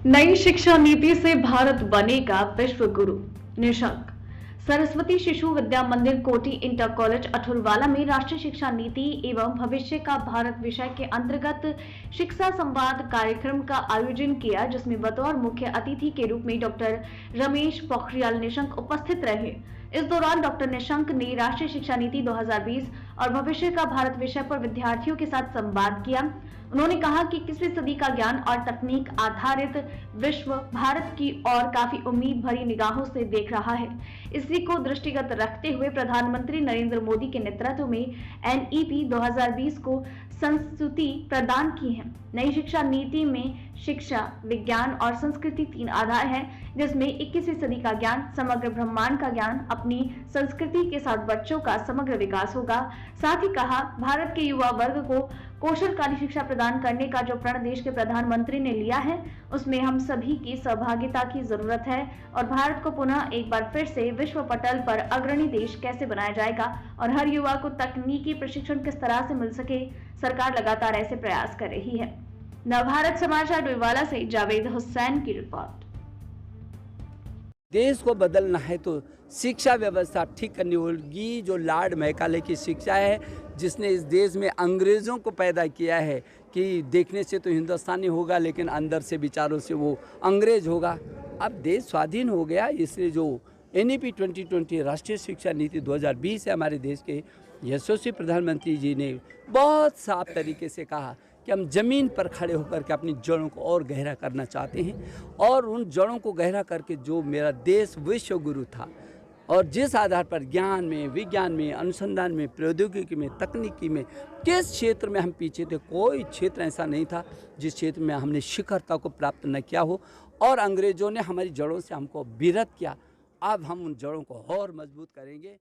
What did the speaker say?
नई शिक्षा नीति से भारत बनेगा विश्व गुरु। निशंक। सरस्वती शिशु विद्या मंदिर कोटी इंटर कॉलेज अठुरवाला में राष्ट्रीय शिक्षा नीति एवं भविष्य का भारत विषय के अंतर्गत शिक्षा संवाद कार्यक्रम का आयोजन किया, जिसमें बतौर मुख्य अतिथि के रूप में डॉक्टर रमेश पोखरियाल निशंक उपस्थित रहे। इस दौरान डॉक्टर निशंक ने राष्ट्रीय शिक्षा नीति 2020 और भविष्य का भारत विषय पर विद्यार्थियों के साथ संवाद किया। उन्होंने कहा कि 21वीं सदी का ज्ञान और तकनीक आधारित विश्व भारत की ओर काफी उम्मीद भरी निगाहों से देख रहा है। इसी को दृष्टिगत रखते हुए प्रधानमंत्री नरेंद्र मोदी के नेतृत्व में एनईपी 2020 को संस्तुति प्रदान की है। नई शिक्षा नीति में शिक्षा, विज्ञान और संस्कृति 3 आधार हैं, जिसमें 21वीं सदी का ज्ञान, समग्र ब्रह्मांड का ज्ञान, अपनी संस्कृति के साथ बच्चों का समग्र विकास होगा। साथ ही कहा, भारत के युवा वर्ग को कौशलकारी शिक्षा प्रदान करने का जो प्रण देश के प्रधानमंत्री ने लिया है, उसमें हम सभी की सहभागिता की जरूरत है और भारत को पुनः एक बार फिर से विश्व पटल पर अग्रणी देश कैसे बनाया जाएगा और हर युवा को तकनीकी प्रशिक्षण किस तरह से मिल सके, सरकार लगातार ऐसे प्रयास कर रही है। नवभारत समाचार डोईवाला से जावेद हुसैन की रिपोर्ट। देश को बदलना है तो शिक्षा व्यवस्था ठीक करनी होगी। जो लॉर्ड मैकाले की शिक्षा है, जिसने इस देश में अंग्रेज़ों को पैदा किया है कि देखने से तो हिंदुस्तानी होगा लेकिन अंदर से विचारों से वो अंग्रेज होगा। अब देश स्वाधीन हो गया, इसलिए जो एनईपी 2020 राष्ट्रीय शिक्षा नीति 2020 है, हमारे देश के यशस्वी प्रधानमंत्री जी ने बहुत साफ तरीके से कहा कि हम ज़मीन पर खड़े होकर के अपनी जड़ों को और गहरा करना चाहते हैं और उन जड़ों को गहरा करके जो मेरा देश विश्व गुरु था और जिस आधार पर ज्ञान में, विज्ञान में, अनुसंधान में, प्रौद्योगिकी में, तकनीकी में, किस क्षेत्र में हम पीछे थे, कोई क्षेत्र ऐसा नहीं था जिस क्षेत्र में हमने शिखरता को प्राप्त न किया हो और अंग्रेज़ों ने हमारी जड़ों से हमको विरत किया। अब हम उन जड़ों को और मजबूत करेंगे।